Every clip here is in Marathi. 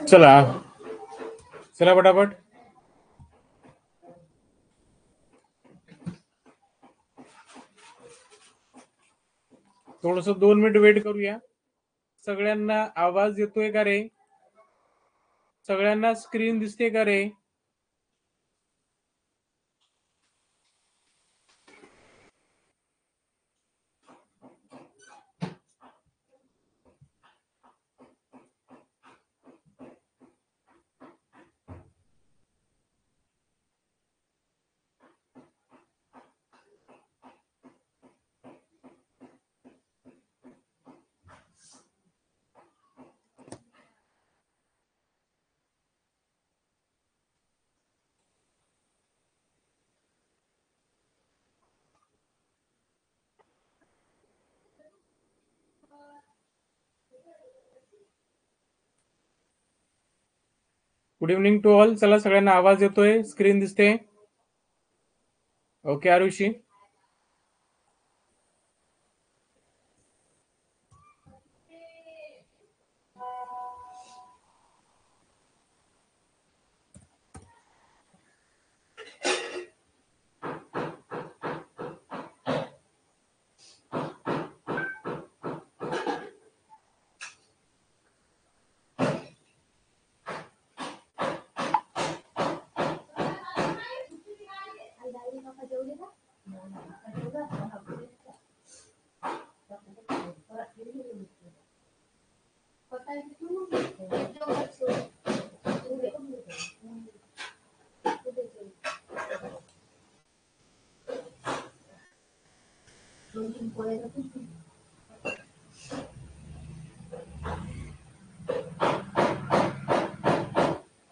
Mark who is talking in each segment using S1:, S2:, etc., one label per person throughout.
S1: चला चला पटापट. थोडस 2 मिनिट वेट करूया. सगळ्यांना आवाज येतोय का रे? सगळ्यांना स्क्रीन दिसते का रे? Good evening to all. चला सगळ्यांना आवाज येतोय, स्क्रीन दिसते. ओके आरुषी.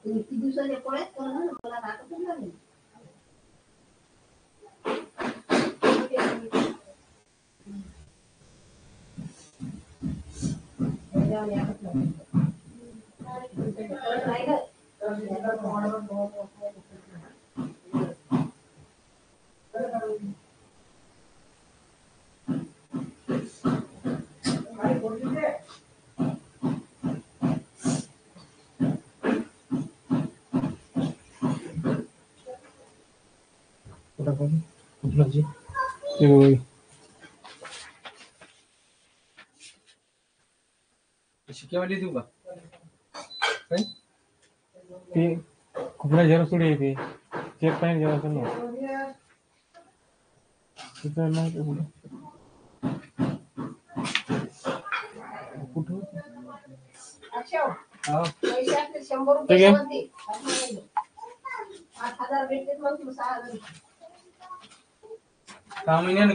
S1: किती दिवसाचे पोळ्यात मला राहतच नाही. शिकेवाली देऊ का? ते कुठला जरा सोडी येते चेक पाहिजे जरा असेल ना तिथं नाही कुठं 100 8,000 भेटते मग 6 महिन्याने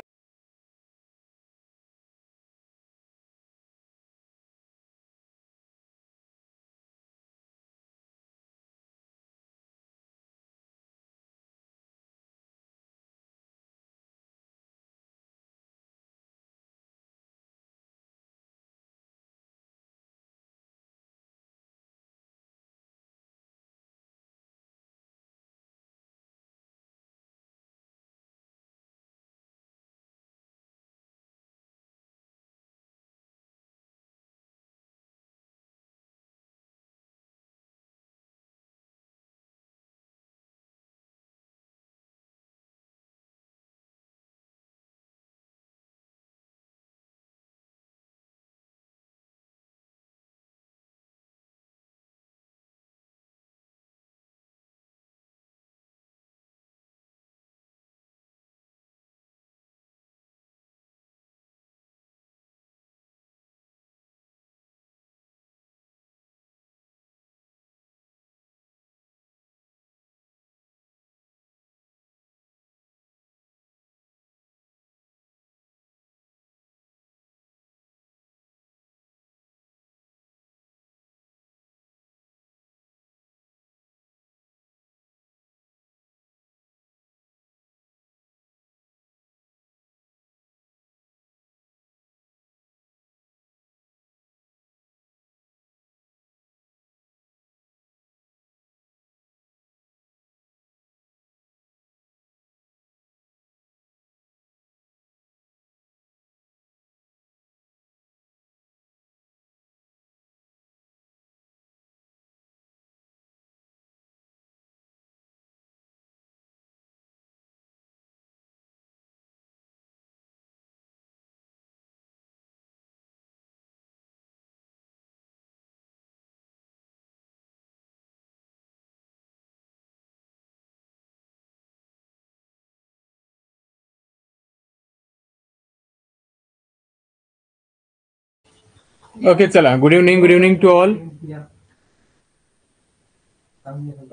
S1: ओके चला, good evening to all.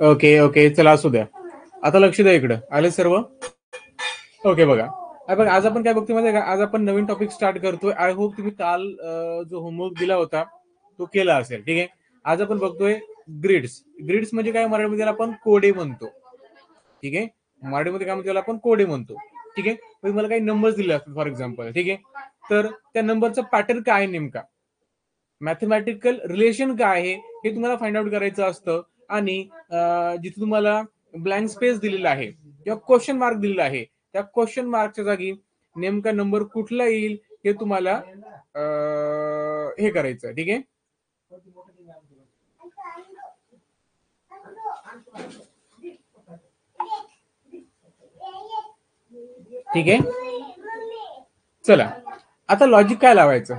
S1: Okay okay चला असू द्या. आता लक्ष द्या इकडं, आले सर्व? ओके बघा. बघा आज आपण काय बघतोय माहिती आहे का, आज आपण नवीन टॉपिक स्टार्ट करतोय. आय होप तुम्ही काल जो होमवर्क दिला होता तो केला असेल. ठीक आहे. आज आपण बघतोय ग्रिड्स. ग्रिड्स म्हणजे काय, मराठीमध्ये आपण कोडे म्हणतो. ठीक आहे. मराठीमध्ये काय म्हणतो त्याला आपण कोडे म्हणतो. ठीक आहे. मग मला काही नंबर्स दिले असतात फॉर एक्झाम्पल. ठीक आहे. तर त्या नंबरचा पॅटर्न काय आहे नेमका, मॅथमॅटिकल रिलेशन काय आहे हे तुम्हाला फाइंड आउट करायचं असतं. आणि जिथे तुम्हाला ब्लँक स्पेस दिलेला आहे किंवा क्वेश्चन मार्क दिलेला आहे, त्या क्वेश्चन मार्कच्या जागी नेमका नंबर कुठला येईल हे तुम्हाला हे करायचं. ठीक आहे. ठीक आहे. चला आता लॉजिक काय लावायचं,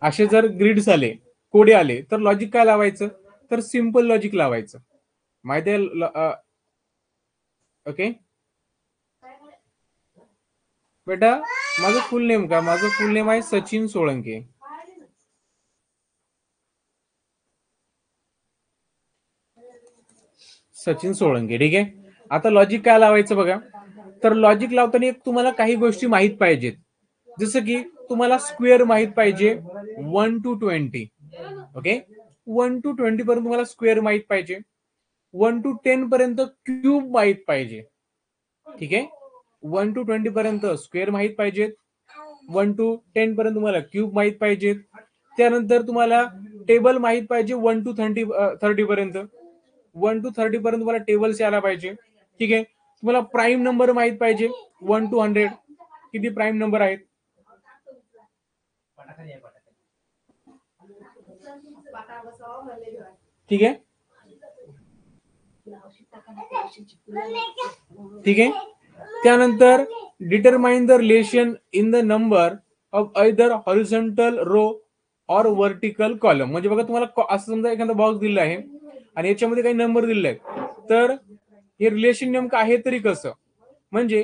S1: असे जर ग्रिड्स आले, कोडे आले, तर लॉजिक काय लावायचं, तर सिंपल लॉजिक लावायचं. माहिती आहे? ओके बेटा, माझं फुल नेम का, माझं फुल नेम आहे सचिन सोळंके. सचिन सोळंके. ठीक आहे. आता लॉजिक काय लावायचं बघा, तर लॉजिक लावताना एक तुम्हाला काही गोष्टी माहित पाहिजेत. जसं की तुम्हाला स्क्वेअर माहित पाहिजे 1 to 20. ओके. 1 to 20 पर्यंत तुम्हाला स्क्वेअर माहित पाहिजे. 1 to 10 पर्यंत क्यूब माहित पाहिजे. ठीक आहे. 1 to 20 पर्यंत स्क्वेअर माहित पाहिजेत. 1 to 10 पर्यंत तुम्हाला क्यूब माहित पाहिजेत. त्यानंतर तुम्हाला टेबल माहित पाहिजे 1 to 30 पर्यंत. 1 to 30 पर्यंत तुम्हाला टेबल्स यायला पाहिजे. ठीक आहे. तुम्हाला प्राईम नंबर माहित पाहिजे 1 to 100 किती प्राईम नंबर आहेत. ठीक आहे. ठीक आहे. त्यानंतर determine the relation in the number of either horizontal row और वर्टिकल कॉलम. म्हणजे बघा तुम्हाला असं समजा एखादा बॉक्स दिला आहे आणि याच्यामध्ये काही नंबर दिले आहेत, तर हे रिलेशन नेमकं आहे तरी कसं, म्हणजे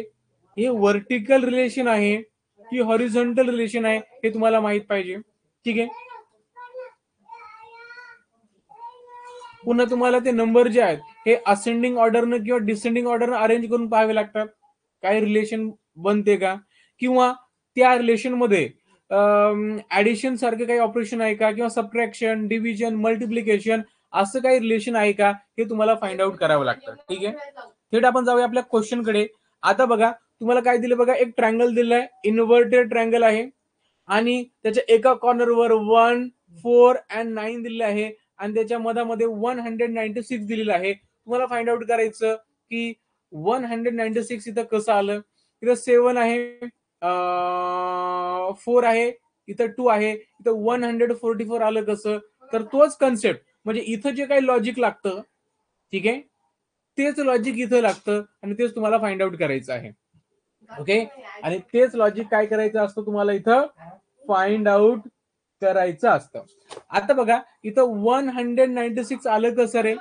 S1: हे वर्टिकल रिलेशन आहे की हॉरिझॉन्टल रिलेशन आहे हे तुम्हाला माहित पाहिजे. ठीक आहे. पुन्हा तुम्हाला ते नंबर जे आहेत हे असेंडिंग ऑर्डरनं किंवा डिसेंडिंग ऑर्डरनं अरेंज करून पाहावे लागतात. काय रिलेशन बनते का, किंवा त्या रिलेशन मध्ये ऍडिशन सारखे काही ऑपरेशन आहे का, किंवा सबट्रॅक्शन, डिव्हिजन, मल्टिप्लिकेशन असं काही रिलेशन आहे का, हे तुम्हाला फाइंड आउट करावं लागतं. ठीक आहे. थेट आपण जाऊया आपल्या क्वेश्चन कडे. आता बघा तुम्हाला काय दिलं बघा, एक ट्रायंगल दिलाय, इन्व्हर्टेड ट्रायंगल आहे आणि त्याच्या एका कॉर्नरवर 1, 4 अँड 9 दिलेलं आहे आणि त्याच्या मधामध्ये 196 दिलेलं आहे. तुम्हाला फाइंड आउट करायचं की 196 इथं कसं आलं. इथं 7 आहे, 4 आहे, इथं 2 आहे, इथं 144 आलं कसं. तर तोच कन्सेप्ट म्हणजे इथं जे काही लॉजिक लागतं, ठीक आहे, तेच लॉजिक इथं लागतं आणि तेच तुम्हाला फाइंड आउट करायचं आहे. ओके. आणि तेच लॉजिक काय करायचं असतं तुम्हाला इथं फाइंड आउट करायचं असतं. आता बघा इथं 196 आलं कसं रे.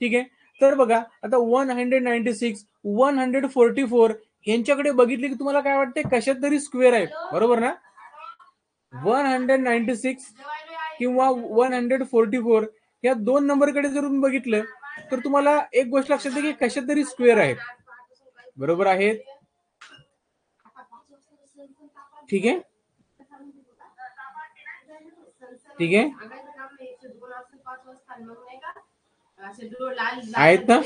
S1: ठीक आहे. तर बघा आता 196, 144 यांच्याकडे बघितले की तुम्हाला काय वाटते, कशात तरी स्क्वेअर आहेत, बरोबर ना. 196 किंवा 144 या दोन नंबरकडे जर तुम्ही बघितलं तर तुम्हाला एक गोष्ट लक्षात येते की कशात तरी स्क्वेअर आहेत, बरोबर आहेत. ठीक आहे. ठीक आहे. आहेत ना,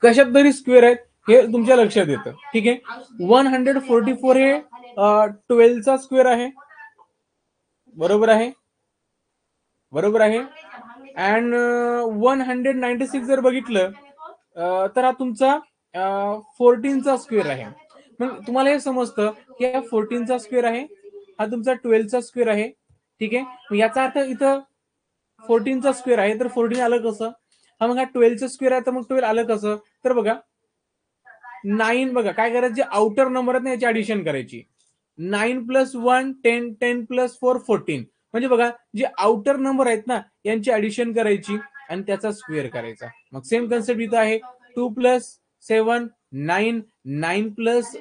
S1: कशात तरी स्क्वेअर आहेत हे तुमच्या लक्षात येतं. ठीक आहे. 144 हे 12चा स्क्वेअर आहे, बरोबर आहे, बरोबर आहे. अँड 196 जर बघितलं तर हा तुमचा 14चा स्क्वेअर आहे. मग तुम्हाला हे समजतं की हा 14चा स्क्वेअर आहे, हा तुमचा 12चा स्क्वेअर आहे. ठीक आहे. याचा अर्थ इथं 14चा स्क्वेअर आहे तर 14 आलं कसं. हा मग हा 12चा स्क्वेअर आहे तर मग 12 आलं कसं. तर बघा 9, बघा काय करायचं, आउटर नंबर आहेत ना याची ऍडिशन करायची. 9 + 1 10, 10 + 4 14. म्हणजे बघा जे आउटर नंबर आहेत ना यांची ऍडिशन करायची आणि त्याचा स्क्वेअर करायचा. मग सेम कन्सेप्ट इथं आहे. 2 + 7 9, 9 +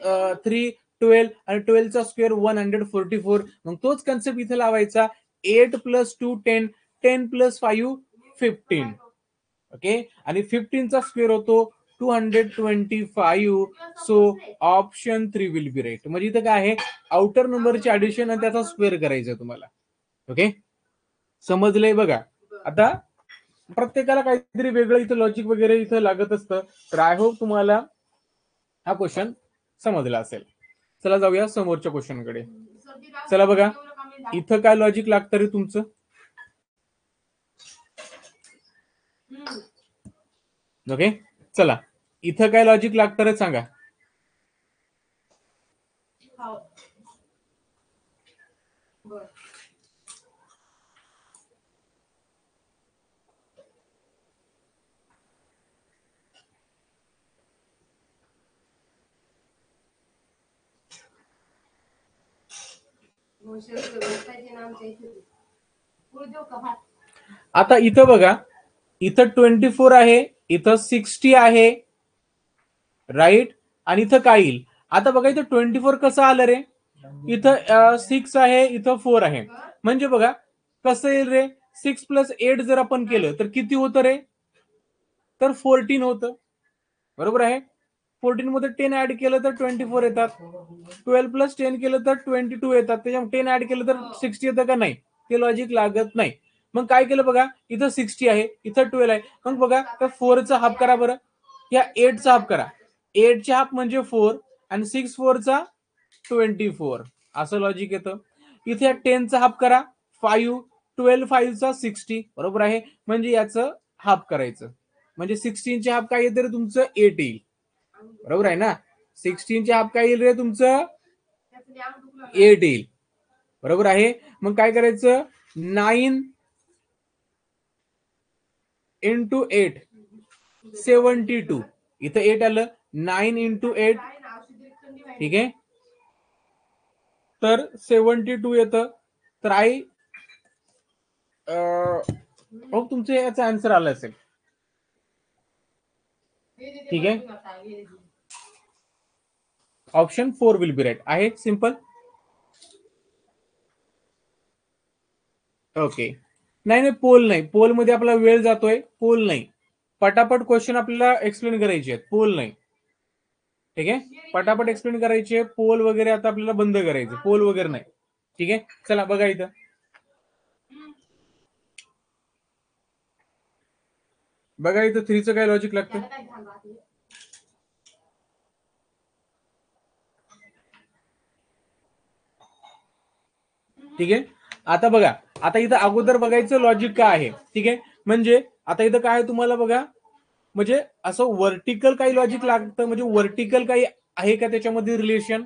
S1: 3 12 आणि 12चा स्क्वेअर 144. मग तोच कन्सेप्ट इथे लावायचा. 8 + 2 10, 10 + 5 15. ओके, आणि 15चा स्क्वेअर होतो 225. So option 3 will be right. म्हणजे इथं काय आहे, आउटर नंबरचे ऍडिशन आणि त्याचा स्क्वेअर करायचं तुम्हाला. ओके, समजलंय बघा. आता प्रत्येकाला काहीतरी वेगळं इथं लॉजिक वगैरे इथं लागत असतं. तर आय होप तुम्हाला हा क्वेश्चन समजला असेल. चला जाऊया समोरच्या क्वेश्चनकडे. चला बघा, इथं काय लॉजिक लागतं रे तुमचं? ओके, चला इथं काय लॉजिक लागतं रे सांगा. आता इथं बघा, इथं 24 आहे, इथं 60 आहे, राईट. आणि इथं काय येईल आता बघा, इथं 24 कसं आलं रे, इथं 6 आहे, इथं 4 आहे. म्हणजे बघा कसं येईल रे, 6 + 8 जर आपण केलं तर किती होतं रे, तर 14 होतं. बरोबर आहे. 14 मध्ये 10 ऍड केलं तर 24 येतात. 12 + 10 केलं तर 22 येतात. त्याच्यामुळे 10 ऍड केलं तर 60 येतं का नाही, ते लॉजिक लागत नाही. मग काय केलं बघा, इथं 60 आहे, इथं 12 आहे. मग बघा तर 4चा हाफ करा बरं, या 8चा हाफ करा. 8चा हाफ म्हणजे 4 आणि 6 4चा 24, असं लॉजिक येतं. इथे 10चा हाफ करा, 5, 12 5चा 60. बरोबर आहे. म्हणजे याचं हाफ करायचं, म्हणजे 16चे हाफ काय येतं रे तुमचं, 8 येईल. बरोबर आहे ना. 16चे हाफ काय येईल रे तुमचं, 8 येईल. बरोबर आहे. मग काय करायचं, 9 × 8 72. इथं 8 आलं, 9 × 8, ठीक आहे, तर 72 येतं. तर आई तुमचं याचा आन्सर आला असेल. ठीक आहे, ऑप्शन 4 विल बी राईट आहे. सिंपल. ओके, नाही नाही, पोल नाही, पोल मध्ये आपला वेळ जातोय. पोल नाही, पटापट क्वेश्चन आपल्याला एक्सप्लेन करायचे आहेत, पोल नाही. ठीक आहे, पटापट एक्सप्लेन करायचे, पोल वगैरे आता आपल्याला बंद करायचे, पोल वगैरे नाही. ठीक आहे, चला बघा इथं. बघा इथं 3चं काय लॉजिक लागतं. ठीक आहे, आता बघा, आता इथं अगोदर बघायचं लॉजिक काय आहे. ठीक आहे, म्हणजे आता इथं काय तुम्हाला बघा, म्हणजे असं व्हर्टिकल काही लॉजिक लागतं, म्हणजे व्हर्टिकल काही आहे का त्याच्यामध्ये रिलेशन,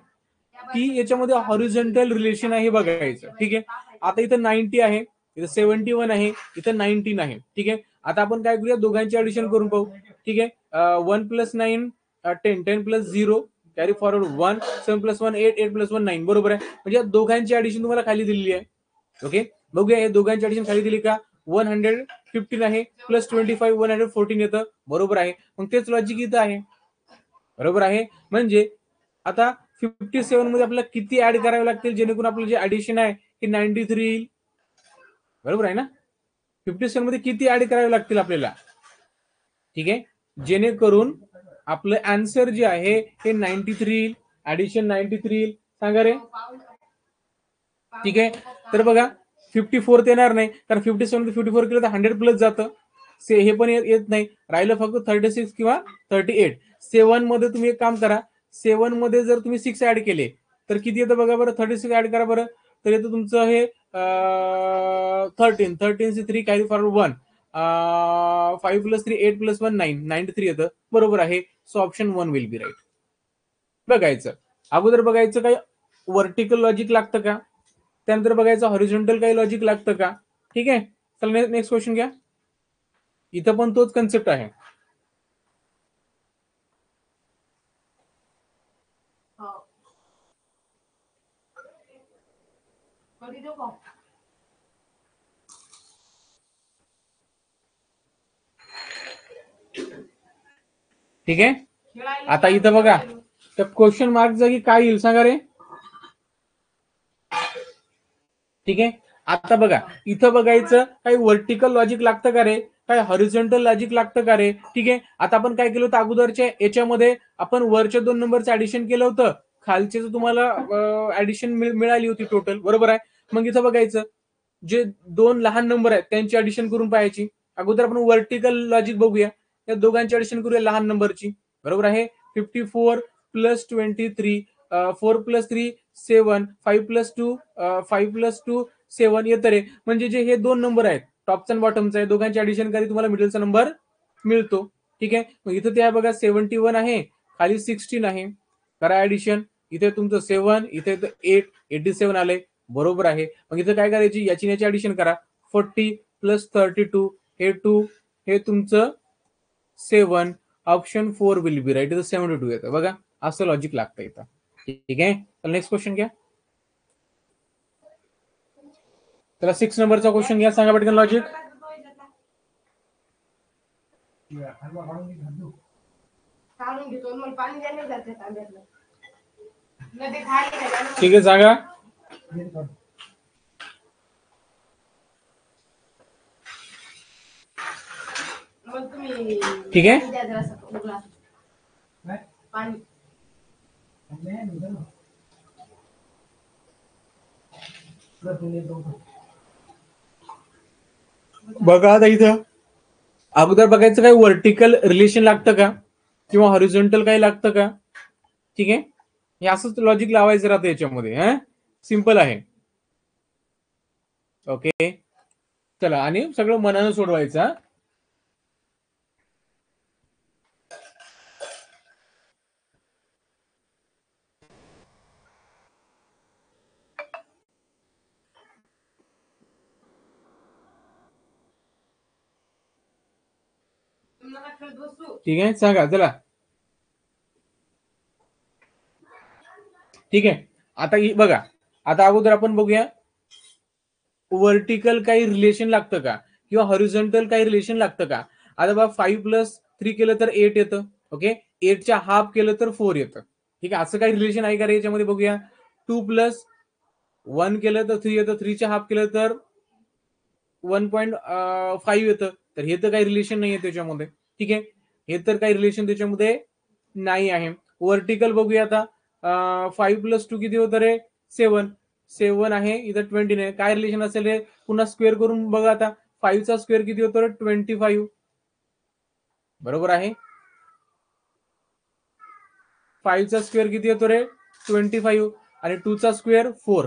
S1: की याच्यामध्ये हॉरिझॉन्टल रिलेशन आहे बघायचं. ठीक आहे, आता इथं 90 आहे, इथं 71 आहे, इथं 19 आहे. ठीक आहे, आता आपण काय करूया, दोघांची ऍडिशन करून पाहू. ठीक आहे, 1 + 9 10, 10 + 0 कॅरी फॉरवर्ड 1, 7 + 1 8, 8 + 1 9. बरोबर आहे. म्हणजे दोघांची ऍडिशन तुम्हाला खाली दिलेली आहे. ओके, बघूया हे दोघांची ऍडिशन खाली दिली का. 115 आहे प्लस 25 114 येतं. बरोबर आहे. मग तेच लॉजिक इथं आहे. बरोबर आहे. म्हणजे आता 57 मध्ये आपल्याला किती ऍड करावे लागतील जेणेकरून आपलं जे ऍडिशन आहे हे 93 येईल. बरोबर आहे ना. 57 मध्ये किती ऍड करावे लागतील आपल्याला. ठीक आहे, जेणेकरून आपलं आन्सर जे आहे हे 93 येईल. ऍडिशन 93 येईल. सांगा रे. ठीक आहे, तर बघा 54 येणार नाही, कारण 57 मध्ये 54 केलं तर 100+ जातं. हे पण येत नाही, राहिलं फक्त 36 किंवा 38. 7 मध्ये तुम्ही एक काम करा, 7 मध्ये जर तुम्ही 6 ऍड केले तर किती येतं बघा बरं. 36 ऍड करा बरं, तर येतं तुमचं हे 13. 13 3 कॅरी फॉरवर्ड 1, 5 + 3 8 + 1 9, 93 येतं. बरोबर आहे. So option 1 will be right. बघायचं अगोदर, बघायचं काही व्हर्टिकल लॉजिक लागतं का, त्यानंतर बघायचं हॉरिझॉन्टल काही लॉजिक लागतं का. ठीक आहे, चला नेक्स्ट क्वेश्चन घ्या. इथं पण तोच कन्सेप्ट आहे. ठीक आहे, आता इथं बघा, तर क्वेश्चन मार्क जागी काय येईल सांगा रे. ठीक आहे. आता बघा इथं बघायचं काही व्हर्टिकल लॉजिक लागतं का रे, काय हॉरिझॉन्टल लॉजिक लागतं का रे. ठीक आहे. आता आपण काय केलं होतं अगोदरच्या याच्यामध्ये, आपण वरच्या 2 नंबरचं ऍडिशन केलं होतं, खालचे तुम्हाला ऍडिशन मिळाली होती टोटल, बरोबर आहे. मग इथं बघायचं जे 2 लहान नंबर आहेत त्यांची ऍडिशन करून पाहायची. अगोदर आपण व्हर्टिकल लॉजिक बघूया, या दोघांची ऍडिशन करूया लहान नंबरची, बरोबर आहे. 54 प्लस 23, 4 प्लस 3 7, 5 प्लस 2 5 प्लस 2 7 येतं रे. म्हणजे जे हे 2 नंबर आहेत टॉपचा आणि बॉटमचा आहे, दोघांची ऍडिशन करी तुम्हाला मिडलचा नंबर मिळतो. ठीक आहे. मग इथं ते बघा 71 आहे, खाली 16 आहे, करा ऍडिशन. इथे तुमचं 7, इथे 8 87 आले, बरोबर आहे. मग इथं काय करायची, याची याची ऍडिशन करा. 40 प्लस 32 हे 2, हे तुमचं 7, ऑप्शन 4 विल बी राईट. इथं 72 येतं बघा, असं लॉजिक लागतं इथं. ठीक आहे. तर नेक्स्ट क्वेश्चन घ्या. त्याला 6 नंबरचा क्वेश्चन घ्या, सांगा पटकन लॉजिक. ठीक आहे, सांगा. ठीक आहे. बघा आता इथं अगोदर बघायचं काही व्हर्टिकल रिलेशन लागतं का किंवा हॉरिझॉन्टल काही लागतं का. ठीक आहे. हे असंच लॉजिक लावायचं राहतं याच्यामध्ये. सिंपल आहे. ओके. चला, आणि सगळं मनानं सोडवायचं. ठीक आहे, सांगा चला. ठीक आहे. आता बघा, आता अगोदर आपण बघूया व्हर्टिकल काही रिलेशन लागतं का किंवा हॉरिझॉन्टल काही रिलेशन लागतं का. आता बघा 5 प्लस 3 केलं तर 8 येतं. ओके. 8च्या हाफ केलं तर 4 येतं. ठीक आहे. असं काही रिलेशन आहे का रे याच्यामध्ये, बघूया. 2 प्लस 1 केलं तर 3 येतं, 3च्या हाफ केलं तर 1.5 येतं. तर हे तर काही रिलेशन नाही आहे त्याच्यामध्ये. ठीक आहे. हे तर काही रिलेशन त्याच्यामध्ये नाही आहे. व्हर्टिकल बघूया आता. 5 प्लस 2 किती होतं रे, 7. 7 आहे, इथं 20 नाही. काय रिलेशन असेल रे, पुन्हा स्क्वेअर करून बघा. आता 5 चा स्क्वेअर किती होतो रे, 25, बरोबर आहे. 5 चा स्क्वेअर किती होतो रे, 25, आणि 2 चा स्क्वेअर 4.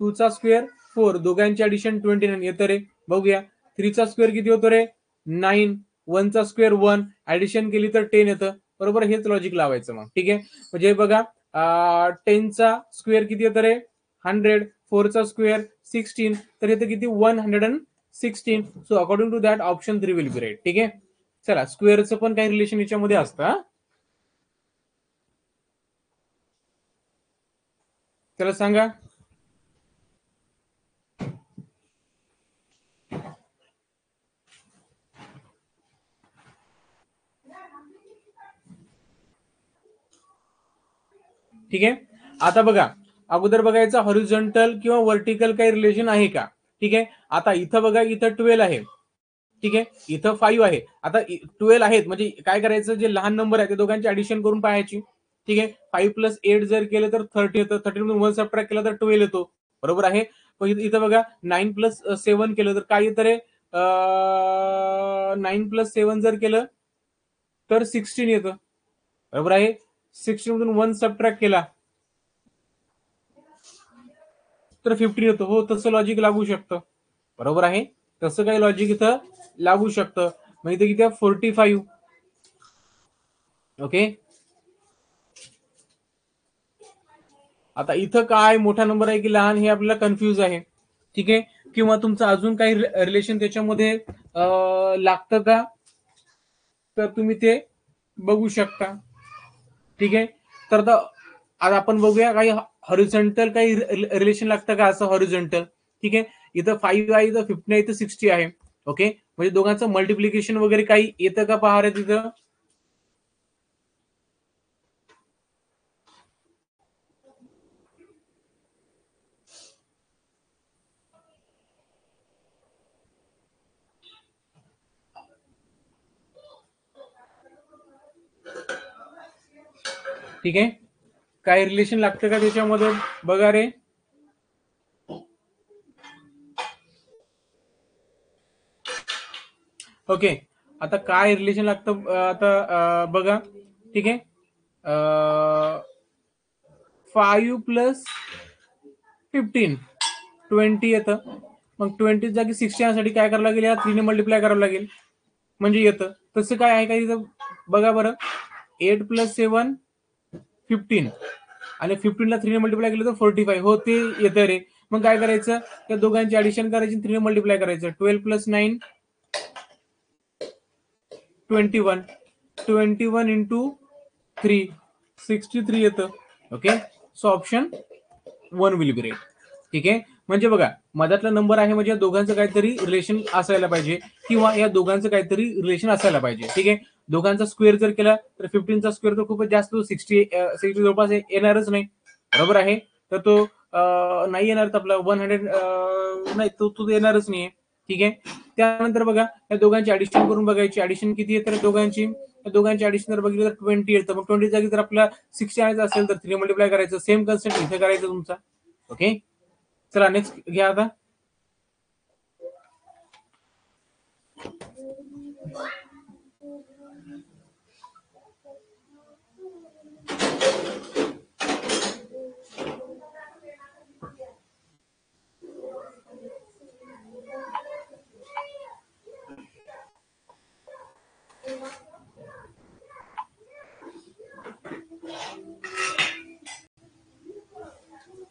S1: 2 चा स्क्वेअर 4, दोघांची ऍडिशन 29 येतं रे. बघूया. 3 चा स्क्वेअर किती होतो रे, 9. 1 चा स्क्वेअर 1, ऍडिशन केली तर 10 येतं, बरोबर. हेच लॉजिक लावायचं मग. ठीक आहे. म्हणजे बघा 10 चा स्क्वेअर किती येतं रे, 100. 4 चा स्क्वेअर 16, तर येतं किती, 116. So according to that option 3 will be right. ठीक आहे. चला, स्क्वेअरचं पण काही रिलेशन याच्यामध्ये असतं. चला सांगा. ठीक आहे. आता बघा अगोदर बघायचं हॉरिझॉन्टल किंवा व्हर्टिकल काही रिलेशन आहे का. ठीक आहे. आता इथं बघा, इथं 12 आहे. ठीक आहे. इथं 5 आहे. आता 12 आहेत म्हणजे काय करायचं, जे लहान नंबर आहे ते दोघांची ऍडिशन करून पाहायची. ठीक आहे. 5 प्लस 8 जर केलं तर 30 येतं, 30 मधून 1 सबट्रॅक्ट केला तर 12 येतो, बरोबर आहे. पण इथं बघा 9 प्लस 7 केलं तर काय येतं रे, 9 प्लस 7 जर केलं तर 16 येतं, बरोबर आहे. 16 मधून 1 सबट्रॅक्ट केला तर 15 येतो. हो, तसं लॉजिक लागू शकतं, बरोबर आहे. तसं काही लॉजिक इथं लागू शकतं. मग इथे किती 45. ओके. आता इथं काय मोठा नंबर आहे की लहान हे आपल्याला कन्फ्यूज आहे. ठीक आहे. किंवा तुमचं अजून काही रिलेशन त्याच्यामध्ये लागतं का, तर तुम्ही ते बघू शकता. ठीक आहे. तर आता आपण बघूया काही हॉरिझॉन्टल काही रिलेशन लागतं का, असं हॉरिझॉन्टल. ठीक आहे. इथं 5 आहे, इथं 50 आहे, इथं 60 आहे. ओके. म्हणजे दोघांचं मल्टिप्लिकेशन वगैरे काही येतं का, पहा रे तिथं. ठीक आहे, काय रिलेशन लागतं का त्याच्यामध्ये बघा रे. ओके, आता काय रिलेशन लागतं आता बघा. ठीक आहे, 5 + 15 20 येतं. मग 20 जागी 60 यासाठी काय करावं लागेल, या 3 मल्टिप्लाय करावं लागेल म्हणजे येतं. तसं काय आहे का इथं बघा बरं. 8 + 7 15 आणि 15 ला 3 मल्टिप्लाय केलं तर 45. हो, ते येतं रे. मग काय करायचं, त्या दोघांची ऍडिशन करायची, 3 मल्टिप्लाय करायचं. 12 + 9 21. 21 इंटू 3 63 येतं. Okay, so option 1 will be right. ठीक आहे, म्हणजे बघा मधातला नंबर आहे म्हणजे या दोघांचं काहीतरी रिलेशन असायला पाहिजे, किंवा या दोघांचं काहीतरी रिलेशन असायला पाहिजे. ठीक आहे, दोघांचा स्क्वेअर जर केला तर 15चा स्क्वेअर तर खूपच जास्त 60 जवळपास येणारच नाही. बरोबर आहे, तर तो नाही येणार. तर आपला 100 नाही, तो येणारच नाहीये. ठीक आहे, त्यानंतर बघा या दोघांची ऍडिशन करून बघायची. ऍडिशन किती येतं दोघांची ऍडिशन जर बघितलं तर 20 येतं. मग 20 जागी जर आपल्याला 60 आणायचं असेल तर 3 मल्टिप्लाय करायचं. सेम कन्सेप्ट इथे करायचं तुमचा. ओके, चला नेक्स्ट घ्या आता.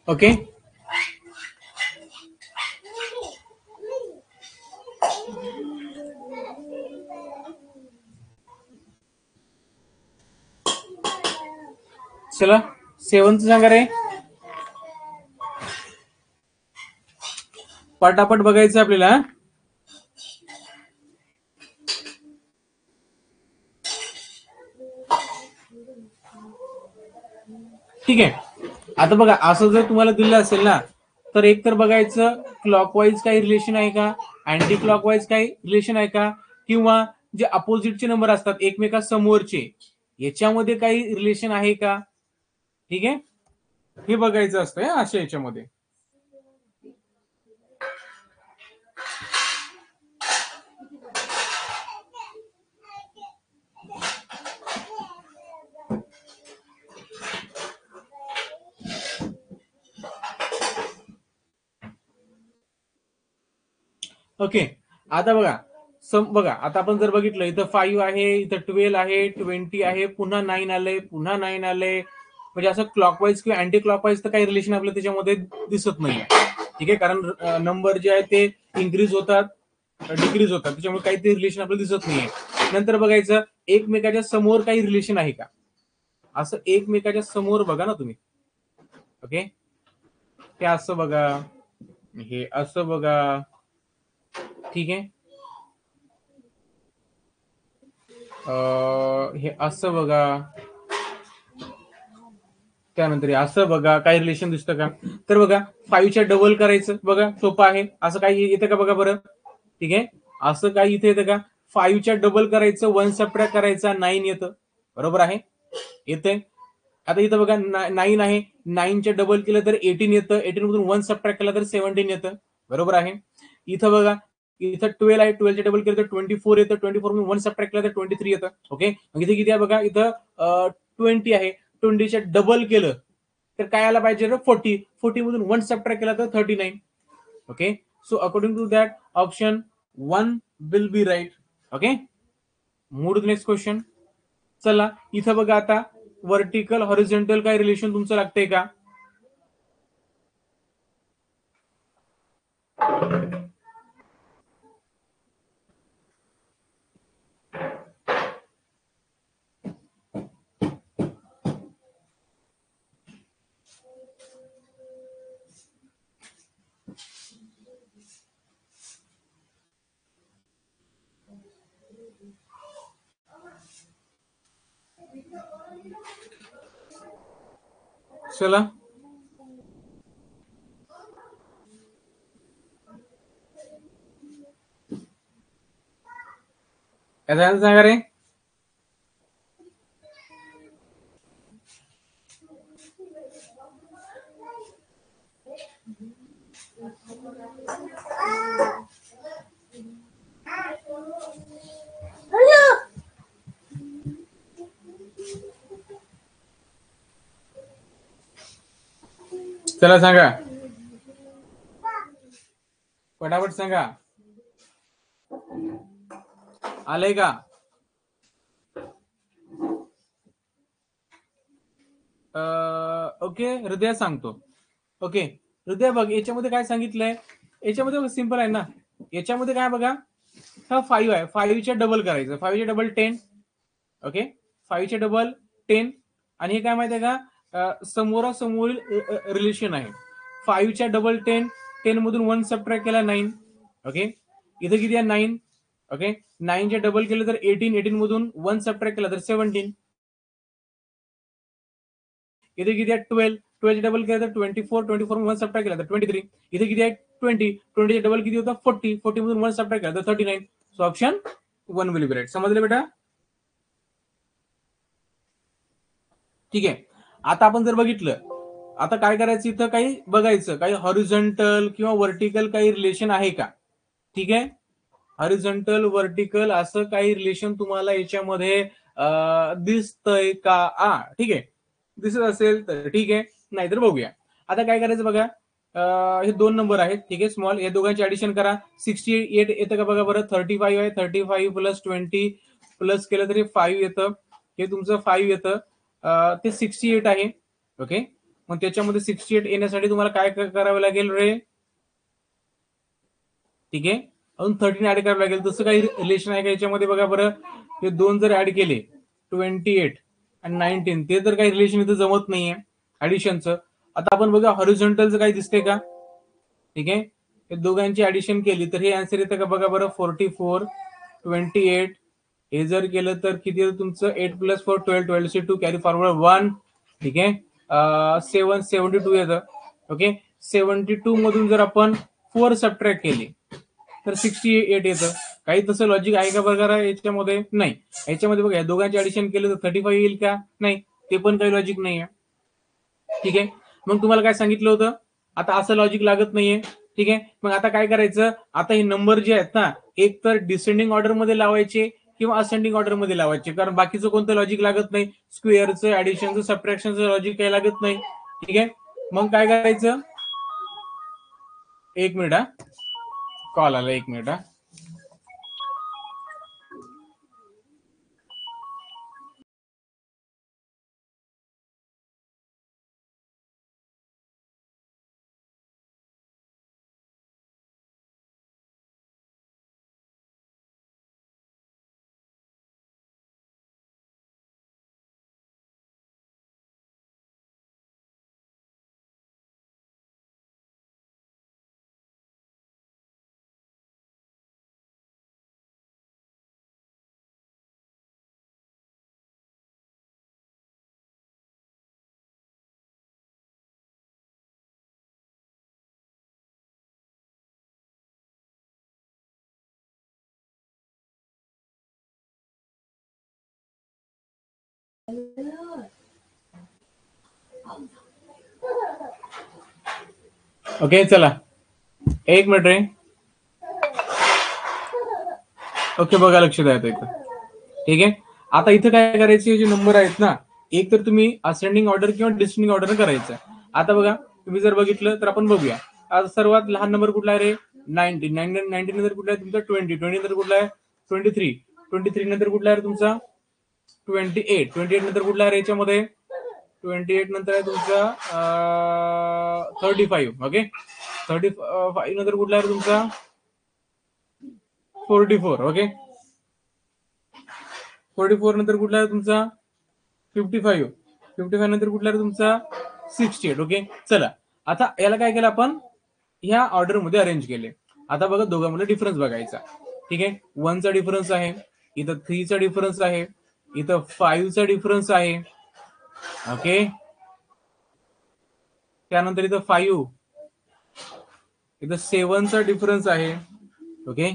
S1: ओके, चला 7th सांगा रे. पटापट बघायचं आपल्याला. ठीक आहे, आता बघा असं जर तुम्हाला दिलं असेल ना, तर एक तर बघायचं क्लॉकवाईज काही रिलेशन आहे का, अँटी क्लॉकवाईज काही रिलेशन आहे का, किंवा जे अपोजिटचे नंबर असतात एकमेका समोरचे याच्यामध्ये काही रिलेशन आहे का. ठीक आहे, हे बघायचं असतं अशा याच्यामध्ये. ओके, आता बघा आता आपण जर बघितलं इथं 5 आहे, इथं 12 आहे, 20 आहे, पुन्हा 9 आलंय, पुन्हा 9 आलंय. म्हणजे असं क्लॉकवाईज किंवा अँटी क्लॉकवाईज तर काही रिलेशन आपल्याला त्याच्यामध्ये दिसत नाही. ठीक आहे, कारण नंबर जे आहे ते इन्क्रीज होतात, डिक्रीज होतात, त्याच्यामुळे काही रिलेशन आपल्याला दिसत नाहीये. नंतर बघायचं एकमेकाच्या समोर काही रिलेशन आहे का, असं एकमेकाच्या समोर बघा ना तुम्ही. ओके, हे असं बघा, हे असं बघा. ठीक आहे, हे असं बघा, त्यानंतर असं बघा, काही रिलेशन दिसतं का. तर बघा 5च्या डबल करायचं, बघा सोपं आहे. असं काही येतं का बघा बरं. ठीक आहे, असं काही इथे येतं का. 5च्या डबल करायचं, 1 सबट्रॅक्ट करायचा, 9 येतं. बरोबर आहे, येते. आता इथं बघा 9 आहे, 9च्या डबल केलं तर 18 येतं, 18 मधून 1 सबट्रॅक्ट केलं तर 17 येतं. बरोबर आहे, इथं बघा इथं 12 आहे, 12च्या डबल केलं तर 24 येतं, 24 मधून 1 सबट्रॅक्ट केलं तर 23 येतं. ओके, मग इथे किती आहे बघा, इथं 20 आहे, 20च्या डबल केलं तर काय आला पाहिजे 40, 40 मधून 1 सबट्रॅक्ट केला तर 39. Okay, so according to that option 1 will be right. Okay, move to next question. चला इथं बघा आता व्हर्टिकल हॉरिझॉन्टल काय रिलेशन तुमचं लागतंय का. चला याचा सांगा रे. चला सांगा, फटाफट सांगा, आलंय का? ओके, हृदय सांगतो. ओके, हृदय बघ, याच्यामध्ये काय सांगितलंय, याच्यामध्ये सिंपल आहे ना. याच्यामध्ये काय बघा, हा 5 आहे, 5च्या डबल करायचं, 5च्या डबल 10. ओके, 5च्या डबल 10. आणि हे काय माहिती आहे का, समोरासमोरील रिलेशन आहे. 5च्या डबल 10, 10 मधून 1 सबट्रॅक्ट केला 9. ओके, इथं किती आहे 9. ओके, 9च्या डबल केलं तर 18, 18 मधून 1 सबट्रॅक्ट केला तर 17. इथे किती आहे 12, 12 डबल केलं तर 24, 24 मधून 1 सबट्रॅक्ट केला तर 23. इथे किती आहे 20, 20 डबल किती होतं 40, 40 मधून 1 सबट्रॅक्ट केला तर 39. So option 1 will be right. समजलं बेटा? ठीक आहे. आता आपण जर बघितलं, आता काय करायचं, इथं काही बघायचं, काही हॉरिझॉन्टल किंवा व्हर्टिकल काही रिलेशन आहे का. ठीक आहे, हॉरिझॉन्टल व्हर्टिकल असं काही रिलेशन तुम्हाला याच्यामध्ये दिसतंय का? ठीक आहे, दिसत असेल तर ठीक आहे, नाहीतर बघूया. आता काय करायचं बघा, हे 2 नंबर आहेत. ठीक आहे, स्मॉल, हे दोघांचे ऍडिशन करा. 68 येतं का बघा बरं. 35 आहे, 35 प्लस 20 प्लस केलं तरी 5 येतं. हे तुमचं 5 येतं, ते 68 आहे. ओके, मग त्याच्यामध्ये 68 येण्यासाठी तुम्हाला काय करावं लागेल रे. ठीक आहे, अजून 13 ऍड करावं लागेल. तसं काही रिलेशन आहे का याच्यामध्ये बघा बरं. हे 2 जर ऍड केले, 28 आणि 19, ते तर काही रिलेशन इथं जमत नाहीये ऍडिशनचं. आता आपण बघा हॉरिझॉन्टलचं काही दिसतंय का. ठीक आहे, हे दोघांची ऍडिशन केली तर हे आन्सर येतं का बघा बरं. 44, 28. हे जर केलं तर किती येतं तुमचं. 8 प्लस 4 12, 12 2 कॅरी फॉरवर्ड 1. ठीक आहे, 7 72 येतं. ओके, 72 मधून जर आपण 4 सबट्रॅक्ट केले तर 68 येतं. काही तसं लॉजिक आहे का बघा याच्यामध्ये. नाही, याच्यामध्ये बघा दोघांचे ऍडिशन केलं तर 35 येईल का. नाही, ते पण काही लॉजिक नाही आहे. ठीक आहे, मग तुम्हाला काय सांगितलं होतं, आता असं लॉजिक लागत नाहीये. ठीक आहे, मग आता काय करायचं, आता हे नंबर जे आहेत ना, एक तर डिसेंडिंग ऑर्डर मध्ये लावायचे किंवा असेंडिंग ऑर्डर मध्ये लावायचे, कारण बाकीचं कोणतं लॉजिक लागत नाही. स्क्वेअरचं, ऍडिशनचं, सबट्रॅक्शनचं लॉजिक काही लागत नाही. ठीक आहे, मग काय करायचं, 1 मिनिट, कॉल आला, 1 मिनिट. ओके, चला 1 मिनिट रे. ओके, बघा लक्ष द्या इथं. ठीक आहे, आता इथं काय करायचे, जे नंबर आहेत ना, एक तर तुम्ही असेंडिंग ऑर्डर किंवा डिसेंडिंग ऑर्डर करायचं. आता बघा, तुम्ही जर बघितलं तर आपण बघूया. आज सर्वात लहान नंबर कुठला आहे रे. 19, 19 नंतर कुठला आहे तुमचा. 20, 20 नंतर कुठला आहे. 23, 23 नंतर कुठला आहे तुमचा. 28, 28 नंतर कुठला आहे याच्यामध्ये. 28 नंतर आहे तुमचा 35. ओके, 35 नंतर कुठला आहे तुमचा 44. ओके, 44 नंतर कुठला आहे तुमचा 55. 55 नंतर कुठला आहे तुमचा 68. ओके, चला आता याला काय केलं आपण, ह्या ऑर्डर मध्ये अरेंज केले. आता बघा दोघांमध्ये डिफरन्स बघायचा. ठीक आहे, 1 चा डिफरन्स आहे, इथं 3 चा डिफरन्स आहे, इथं 5 चा डिफरन्स आहे. ओके, त्यानंतर इथं 5, इथं 7 चा डिफरन्स आहे. ओके,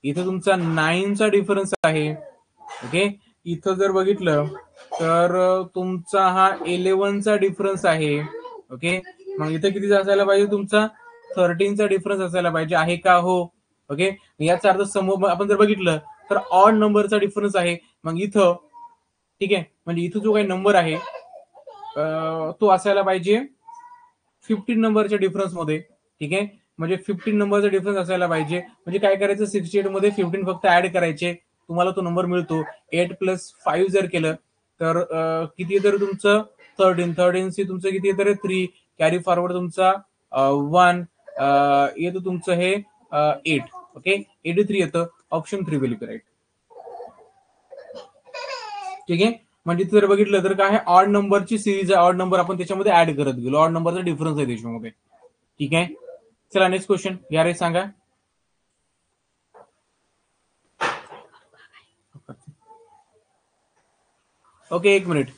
S1: इथं तुमचा 9 चा डिफरन्स आहे. ओके, इथं जर बघितलं तर तुमचा हा 11 चा डिफरन्स आहे. ओके, मग इथं किती असायला पाहिजे तुमचा 13चा डिफरन्स असायला पाहिजे, आहे का? हो. ओके, याचा अर्थ समोर आपण जर बघितलं तर ऑड नंबरचा डिफरन्स आहे. मग इथं ठीक आहे, म्हणजे इथं जो काही नंबर आहे तो असायला पाहिजे 15 नंबरच्या डिफरन्स मध्ये. ठीक आहे, म्हणजे 15 नंबरचा डिफरन्स असायला पाहिजे. म्हणजे काय करायचं, 68 मध्ये 15 फक्त ऍड करायचे, तुम्हाला तो नंबर मिळतो. 8 प्लस 5 जर केलं तर किती येतं तुमचं 13 सी तुमचं किती येतं 3, कॅरी फॉरवर्ड तुमचा 1 येतं तुमचं हे 8. ओके, 83 येतं. Option 3 will be right. ठीक आहे, म्हणजे जर बघितलं तर काय ऑड नंबरची सिरीज आहे, ऑड नंबर आपण त्याच्यामध्ये ऍड करत गेलो, ऑड नंबरचा डिफरन्स आहे त्याच्यामध्ये. ठीक आहे, चला नेक्स्ट क्वेश्चन या रे सांगा. ओके, एक मिनिट,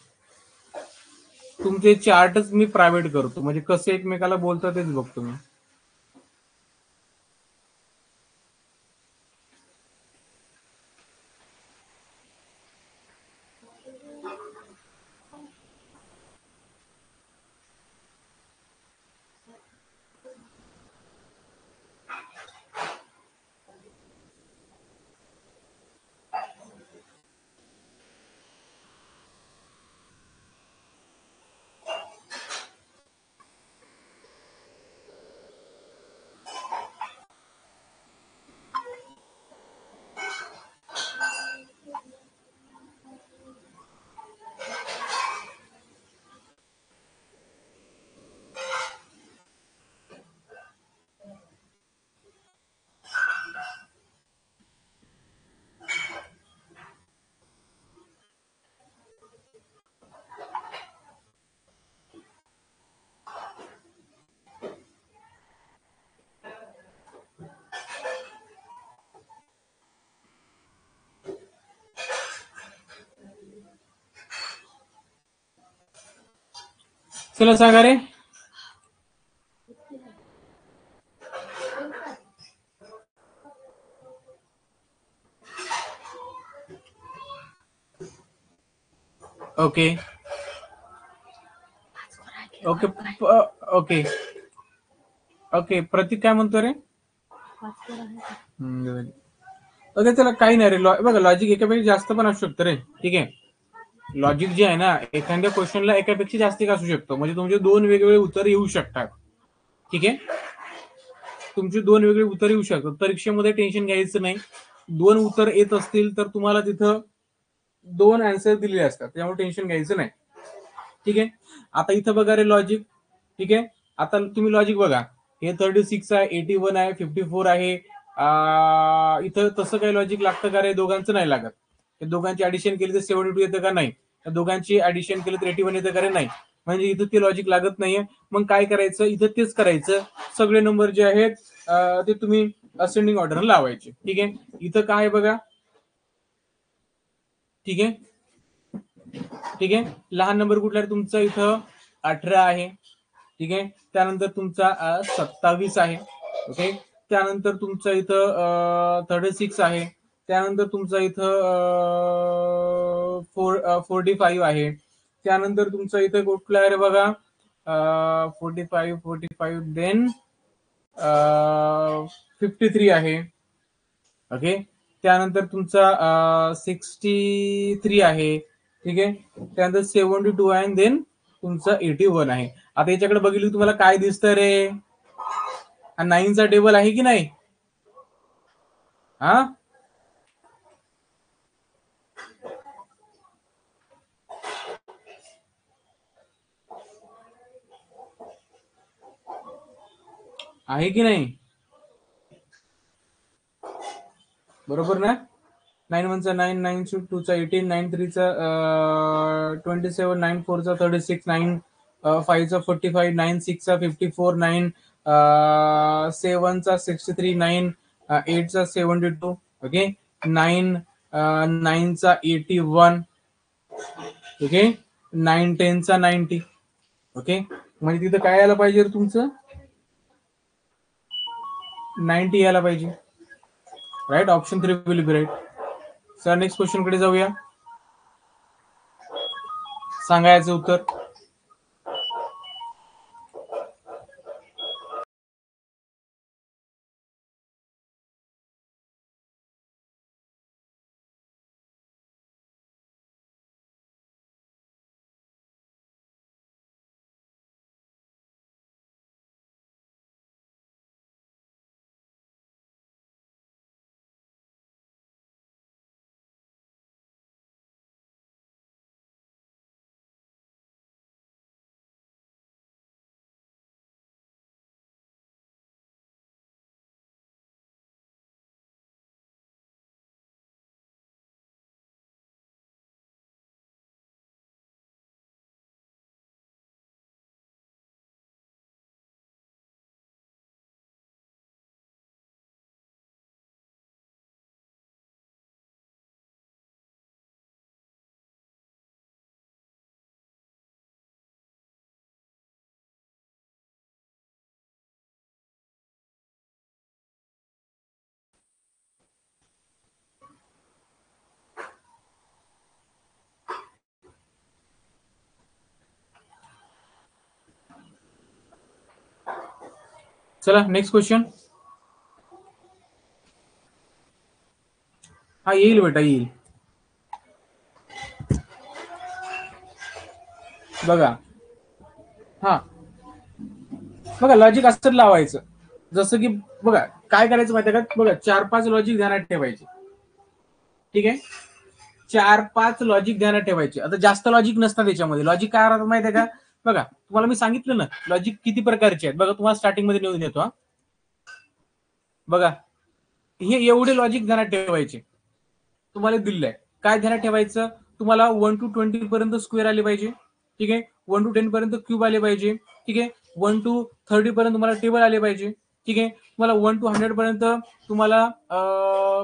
S1: तुमचे चार्टच मी प्रायव्हेट करतो, म्हणजे कसे एकमेकाला बोलतात तेच बघतो मी. चला सांगा रे. ओके ओके ओके ओके, प्रतीक काय म्हणतो रे? ओके, चला काही नाही रे, बघा लॉजिक एकापेक्षा जास्त पण असू शकतं रे. ठीक आहे, लॉजिक जे आहे ना, एखाद्या क्वेश्चनला एकापेक्षा जास्त असू शकतो, म्हणजे तुमचे दोन वेगवेगळे उत्तर येऊ शकतात. ठीक आहे, तुमचे दोन वेगळे उत्तर येऊ शकतात. परीक्षेमध्ये टेन्शन घ्यायचं नाही, दोन उत्तर येत असतील तर तुम्हाला तिथं दोन आन्सर दिलेले असतात, त्यामुळे टेन्शन घ्यायचं नाही. ठीक आहे, आता इथं बघा रे लॉजिक. ठीक आहे, आता तुम्ही लॉजिक बघा, हे 36 आहे, 81 आहे, 54 आहे. इथं तसं काही लॉजिक लागतं का रे? दोघांचं नाही लागत. हे दोघांची ऍडिशन केली तर 72 येतं का? नाही. दोघांची ऍडिशन केली तर 81 येतं का रे? नाही. म्हणजे इथं ते लॉजिक लागत नाहीये. मग काय करायचं, इथं तेच करायचं, सगळे नंबर जे आहेत ते तुम्ही असेंडिंग ऑर्डर लावायचे. ठीक आहे, इथं काय आहे बघा. ठीक आहे, ठीक आहे, लहान नंबर कुठला आहे तुमचा? इथं 18 आहे. ठीक आहे, त्यानंतर तुमचा 27 आहे. ओके, त्यानंतर तुमचा इथं 36 आहे. त्यानंतर तुमचा इथं 45 आहे. त्यानंतर तुमचा इथं कुठला आहे बघा 45 देन 53 आहे. ओके, त्यानंतर तुमचा 63 आहे. ठीक आहे, त्यानंतर 72 आहे, देन तुमचा 81 आहे. आता याच्याकडे बघितलं तुम्हाला काय दिसतं रे? हा 9चा टेबल आहे की नाही? हा, आहे की नाही? बरोबर ना? 9 1 चा 9, 9 2 चा 18, 9 3 चा 27, 9 4 चा 36, 9 5 चा 45, 9 6 चा 54, 9 7 चा 63, 9 8 चा 72. ओके, 9 9 चा 81. ओके, 9 10 चा 90. ओके, म्हणजे तिथं काय यायला पाहिजे तुमचं 90 यायला पाहिजे. Right, option 3 will be right. Sir next question कडे जाऊया. सांगायचं उत्तर. चला नेक्स्ट क्वेश्चन. हा येईल बेटा, येईल. बघा, हा बघा लॉजिक असं लावायचं. जसं की बघा काय करायचं माहिती आहे का, बघा 4-5 लॉजिक ध्यानात ठेवायचे. ठीक आहे, 4-5 लॉजिक ध्यानात ठेवायचे. आता जास्त लॉजिक नसतात याच्यामध्ये. लॉजिक काय राहतात माहिती आहे का, बघा तुम्हाला मी सांगितलं ना लॉजिक किती प्रकारचे आहेत. बघा तुम्हाला स्टार्टिंग मध्ये नेऊन देतो. बघा हे एवढे लॉजिक ध्यानात ठेवायचे. तुम्हाला दिलंय काय ध्यानात ठेवायचं, तुम्हाला 1 to 20 पर्यंत स्क्वेअर आले पाहिजे. ठीक आहे, 1 to 10 पर्यंत क्यूब आले पाहिजे. ठीक आहे, 1 to 30 पर्यंत तुम्हाला टेबल आले पाहिजे. ठीक आहे, तुम्हाला 1 to 100 पर्यंत तुम्हाला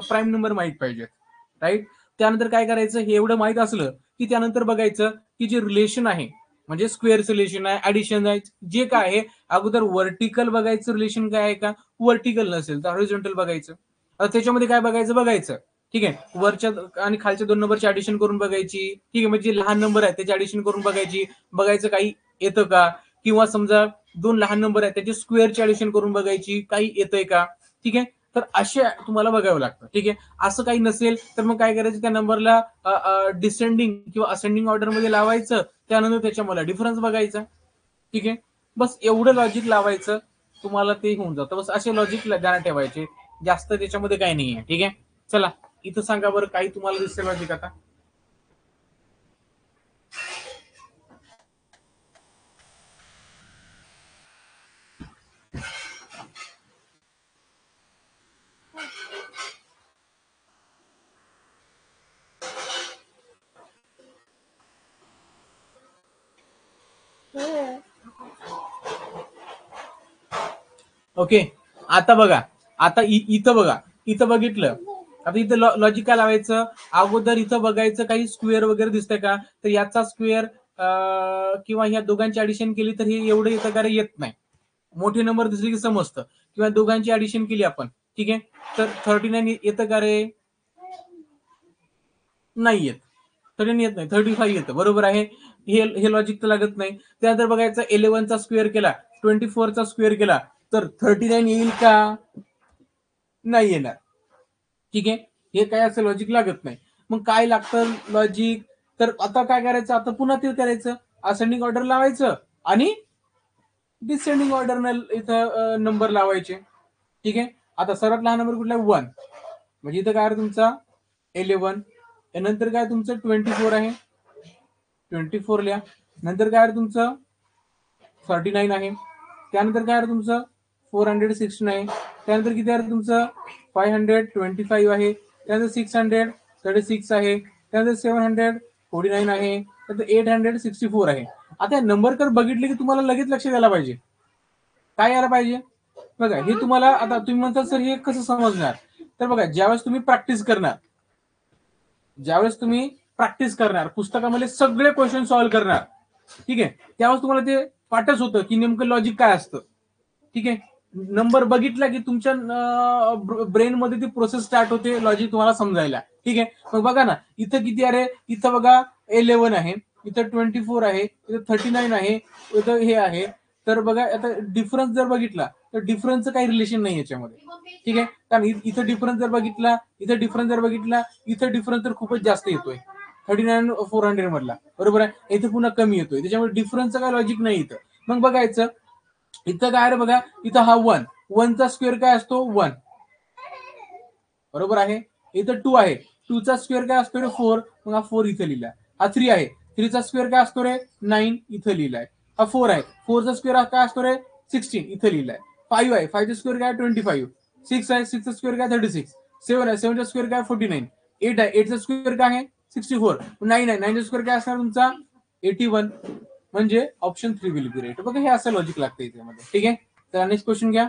S1: प्राईम नंबर माहित पाहिजे. राईट. त्यानंतर काय करायचं, हे एवढं माहित असलं की त्यानंतर बघायचं की जे रिलेशन आहे, म्हणजे स्क्वेअरचं रिलेशन आहे, ऍडिशन आहे, जे काय आहे, अगोदर व्हर्टिकल बघायचं रिलेशन काय आहे का. व्हर्टिकल नसेल तर हॉरिझॉन्टल बघायचं. त्याच्यामध्ये काय बघायचं. ठीक आहे, वरच्या आणि खालच्या 2 नंबरची ऍडिशन करून बघायची. ठीक आहे, म्हणजे लहान नंबर आहे त्याची ऍडिशन करून बघायची. बघायचं काही येतं का, किंवा समजा 2 लहान नंबर आहेत त्याची स्क्वेअरची ऍडिशन करून बघायची, काही येतंय का. ठीक आहे, तर असे तुम्हाला बघावं लागतं. ठीक आहे, असं काही नसेल तर मग काय करायचं, त्या नंबरला डिसेंडिंग किंवा असेंडिंग ऑर्डर मध्ये लावायचं. त्यानंतर त्याच्यामध्ये डिफरन्स बघायचा. ठीक आहे, बस एवढं लॉजिक लावायचं, तुम्हाला ते होऊन जातं. बस असे लॉजिक ध्यानात ठेवायचे, जास्त त्याच्यामध्ये काही नाहीये. ठीक आहे, चला इथं सांगा बरं काही तुम्हाला दिसते लॉजिक आता. ओके, आता बघा, आता इथं बघा, इथं बघितलं. आता इथं लॉजिक काय लावायचं, अगोदर इथं बघायचं काही स्क्वेअर वगैरे दिसतंय का, तर याचा स्क्वेअर किंवा ह्या दोघांची ऍडिशन केली तर हे एवढं येतं का रे, येत नाही. मोठे नंबर दिसले की समजतं. किंवा दोघांची ऍडिशन केली आपण, ठीक आहे, तर 39 येतं का रे, नाही येत. 39 येत नाही, 35 येतं. बरोबर आहे, हे लॉजिक तर लागत नाही. त्यानंतर बघायचं 11 चा स्क्वेअर केला, 24 चा स्क्वेअर केला, तर 39 येईल का, नाही येणार. ठीक आहे, हे काय असं लॉजिक लागत नाही. मग काय लागतं लॉजिक, तर आता काय करायचं, आता पुन्हा ते करायचं, असेंडिंग ऑर्डर लावायचं आणि डिसेंडिंग ऑर्डर इथं नंबर लावायचे. ठीक आहे, आता सर्वात लहान नंबर कुठला, 1, म्हणजे इथं काय तुमचा 11. नंतर काय तुमचं 24 आहे, 24 लिहा. नंतर काय तुमचं 39 आहे. त्यानंतर काय तुमचं 416 आहे. त्यानंतर किती आहे तुमचं 525 आहे. त्यानंतर 636 आहे. त्यानंतर 749 आहे. त्यानंतर 864 आहे. आता नंबर कर बघितले की तुम्हाला लगेच लक्ष द्यायला पाहिजे, काय यायला पाहिजे. बघा हे तुम्हाला, आता तुम्ही म्हणता सर हे कसं समजणार, तर बघा ज्यावेळेस तुम्ही प्रॅक्टिस करणार, पुस्तकामध्ये सगळे क्वेश्चन सॉल्व्ह करणार, ठीक आहे, त्यावेळेस तुम्हाला ते पाठच होतं की नेमकं लॉजिक काय असतं. ठीक आहे, नंबर बघितला की तुमच्या ब्रेन मध्ये ती प्रोसेस स्टार्ट होते लॉजिक तुम्हाला समजायला. ठीक आहे, मग बघा ना इथं किती आहे, इथं बघा 11 आहे, इथं 24 आहे, इथं 39 आहे, इथं हे आहे. तर बघा आता डिफरन्स जर बघितला तर डिफरन्सचं काही रिलेशन नाही याच्यामध्ये. ठीक आहे, कारण इथं डिफरन्स जर बघितला, इथं डिफरन्स जर बघितला, इथं डिफरन्स तर खूपच जास्त येतोय 39 400 मधला. बरोबर आहे, इथं पुन्हा कमी येतोय, त्याच्यामुळे डिफरन्सचं काय लॉजिक नाही इथं. मग बघायचं इथं काय बघा, इथं हा 1 चा स्क्वेअर काय असतो 1, बरोबर आहे. इथं 2 आहे, 2 चा स्क्वेअर काय असतो रे 4, मग हा 4 इथं लिहिलाय. हा 3 आहे, 3 चा स्क्वेअर काय असतो रे 9, इथं लिहिलाय. हा 4 आहे, 4 चा स्क्वेअर काय असतो रे 16, इथं लिहिलाय. 5 आहे, 5 चा स्क्वेअर काय 25, 6 आहे, 6 चा स्क्वेअर काय 36, 7 आहे, 7 चा स्क्वेअर काय 49, 8 आहे, 8 चा स्क्वेअर काय आहे 64, 9 आहे, 9 चा स्क्वेअर काय असणार तुमचा 81. म्हणजे ऑप्शन 3 विल बी राईट. बघा हे असं लॉजिक लागतं याच्यामध्ये. ठीक आहे, तर नेक्स्ट क्वेश्चन घ्या.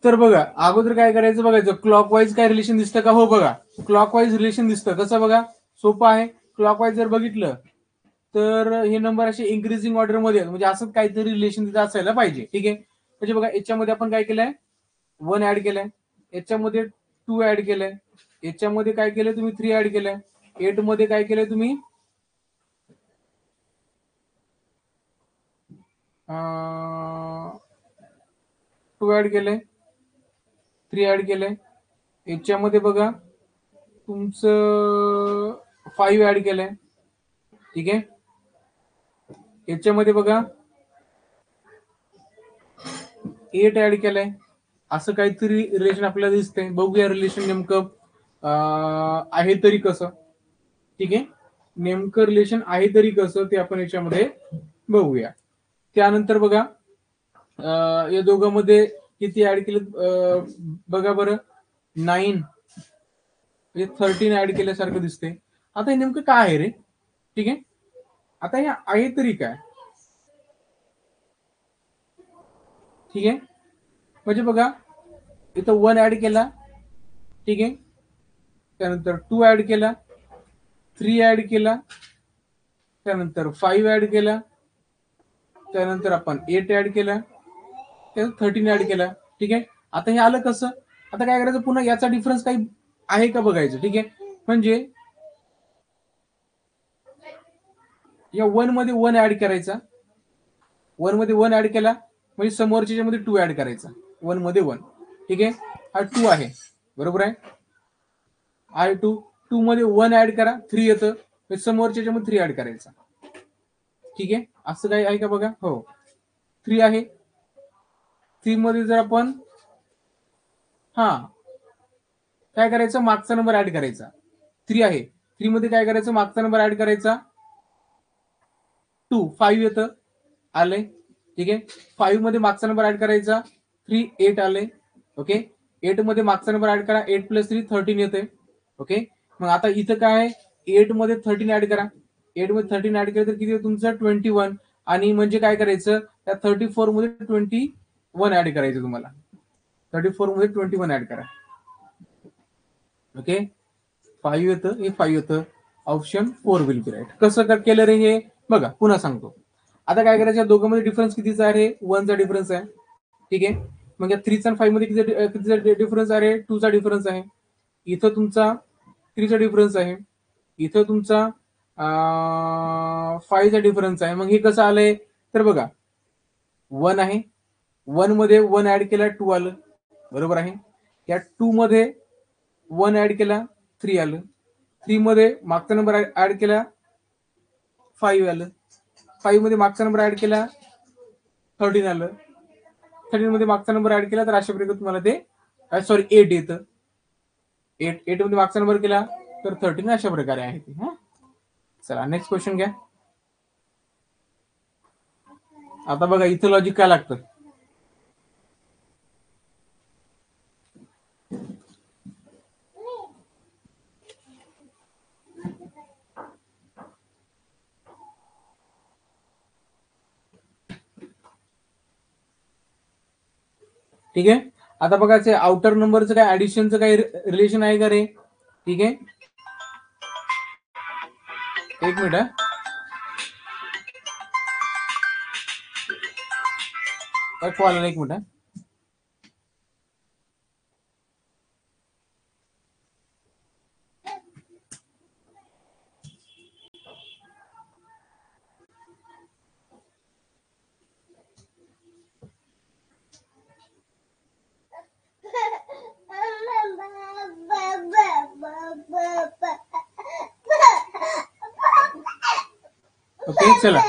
S1: तर बघा अगोदर काय करायचं बघायचं, क्लॉकवाईज काय रिलेशन दिसतं का? हो बघा, क्लॉकवाईज रिलेशन दिसतं. कसं बघा, सोपं आहे. क्लॉकवाईज जर बघितलं तर हे नंबर असे इन्क्रीजिंग ऑर्डर मध्ये आहेत, म्हणजे असं काहीतरी रिलेशन तिथं असायला पाहिजे. ठीक आहे, म्हणजे बघा याच्यामध्ये आपण काय केलंय, 1 ऍड केलंय, याच्यामध्ये 2 ऍड केलंय, याच्यामध्ये काय केलंय तुम्ही 3 ऍड केलंय, 8 मध्ये काय केलंय तुम्ही 2 ऍड केलंय, 3 ऍड केलंय, याच्यामध्ये बघा तुमचं 5 ऍड केलंय. ठीक आहे, याच्यामध्ये बघा 8 ऍड केलंय. असं काहीतरी रिलेशन आपल्याला दिसतंय. बघूया रिलेशन नेमकं आहे तरी कसं. ठीक आहे, नेमकं रिलेशन आहे तरी कसं ते आपण याच्यामध्ये बघूया. त्यानंतर बघा या दोघांमध्ये किती ऍड केले बघा बरं, 9 म्हणजे 13 ऍड केल्यासारखं दिसते. आता हे नेमकं काय आहे रे? ठीक आहे, आता हे आहे तरी काय? ठीक आहे, म्हणजे बघा इथं 1 ऍड केला. ठीक आहे, त्यानंतर 2 ऍड केला, 3 ऍड केला, त्यानंतर 5 ऍड केला, त्यानंतर आपण 8 ऍड केला, त्यानंतर 13 ऍड केला. ठीक आहे, आता हे आलं कसं? आता काय करायचं, पुन्हा याचा डिफरन्स काही आहे का बघायचं. ठीक आहे, म्हणजे या 1 मध्ये 1 ऍड करायचा, 1 मध्ये 1 ऍड केला म्हणजे समोरच्या मध्ये 2 ऍड करायचा, 1 मध्ये 1. ठीक आहे, हा 2 आहे, बरोबर आहे. आय 2, 2 मध्ये 1 ऍड करा, 3 येतं, समोरच्या मध्ये 3 ऍड करायचा. ठीक आहे, असं काही आहे का बघा. हो, 3 आहे. 3 मध्ये जर आपण हा काय करायचं, मागचा नंबर ऍड करायचा. 3 आहे, 3 मध्ये काय करायचं, मागचा नंबर ऍड करायचा, 2, 5 येतं, आलंय. ठीक आहे, 5 मध्ये मागचा नंबर ऍड करायचा, 3, 8 आले. ओके, 8 मध्ये मागचा नंबर ऍड करा, 8 प्लस 3 13 येते. ओके, मग आता इथं काय, 8 मध्ये 13 ऍड करा, 8 मध्ये 13 ऍड केलं तर किती तुमचं 21. आणि म्हणजे काय करायचं, त्या 34 मध्ये 21 ऍड करायचं तुम्हाला. 34 मध्ये 21 ऍड करा. ओके, 5 येतं, हे 5 येतं, ऑप्शन 4 विल बी राईट. कसं केलं रे हे बघा, पुन्हा सांगतो. आता काय करायचं, दोघांमध्ये डिफरन्स कितीचा आहे, 1 चा डिफरन्स आहे. ठीक आहे, मग या 3 आणि 5 मध्ये कितीचा डिफरन्स आहे, 2 चा डिफरन्स आहे. इथं तुमचा 3 चा डिफरन्स आहे, इथं तुमचा 5 चा डिफरन्स आहे. मग हे कसं आलंय, तर बघा 1 आहे, 1 मध्ये 1 ऍड केला, 2 आलं, बरोबर आहे. या 2 मध्ये 1 ऍड केला, 3 आलं. 3 मध्ये मागचा नंबर ऍड केला, 5 आलं. 5 मध्ये मागचा नंबर ऍड केला, 13 आलं. 13 मध्ये मागचा नंबर ऍड केला तर अशा प्रकारे तुम्हाला ते सॉरी 8 येतं. 8 मध्ये मागचा नंबर केला तर 13, अशा प्रकारे आहे ते. हा, चला नेक्स्ट क्वेश्चन घ्या. आता बघा इथं लॉजिक काय लागतं. ठीक आहे, आता बघायचं आउटर नंबरचं काय, ऍडिशनचं काही रिलेशन आहे का रे. ठीक आहे, एक मिनिट. काय कॉल आला, एक मिनिट. ओके, चला.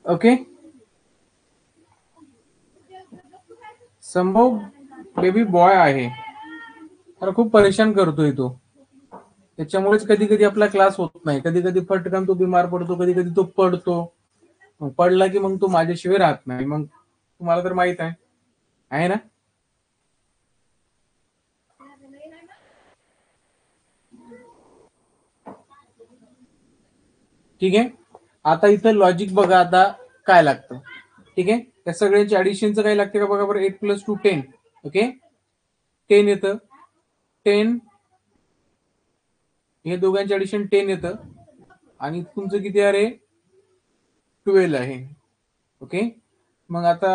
S1: ओके, संभव बेबी बॉय आहे, तर खूप परेशान करतोय तो, त्याच्यामुळेच कधी कधी आपला क्लास होत नाही. कधी कधी फटकन तो बिमार पडतो, कधी कधी तो पडतो. मग पडला की मग तो माझ्याशिवाय राहत नाही. मग तुम्हाला तर माहित आहे ना. ठीक आहे. आता इथं लॉजिक बघा आता काय लागतं. ठीक आहे, त्या सगळ्यांची ऍडिशनचं काय लागतं का बघा बरं. 8 + 2 10. ओके, 10 येतं. 10 हे दोघांचे ऍडिशन 10 येतं आणि तुमचं किती आहे रे, 12 आहे. ओके, मग आता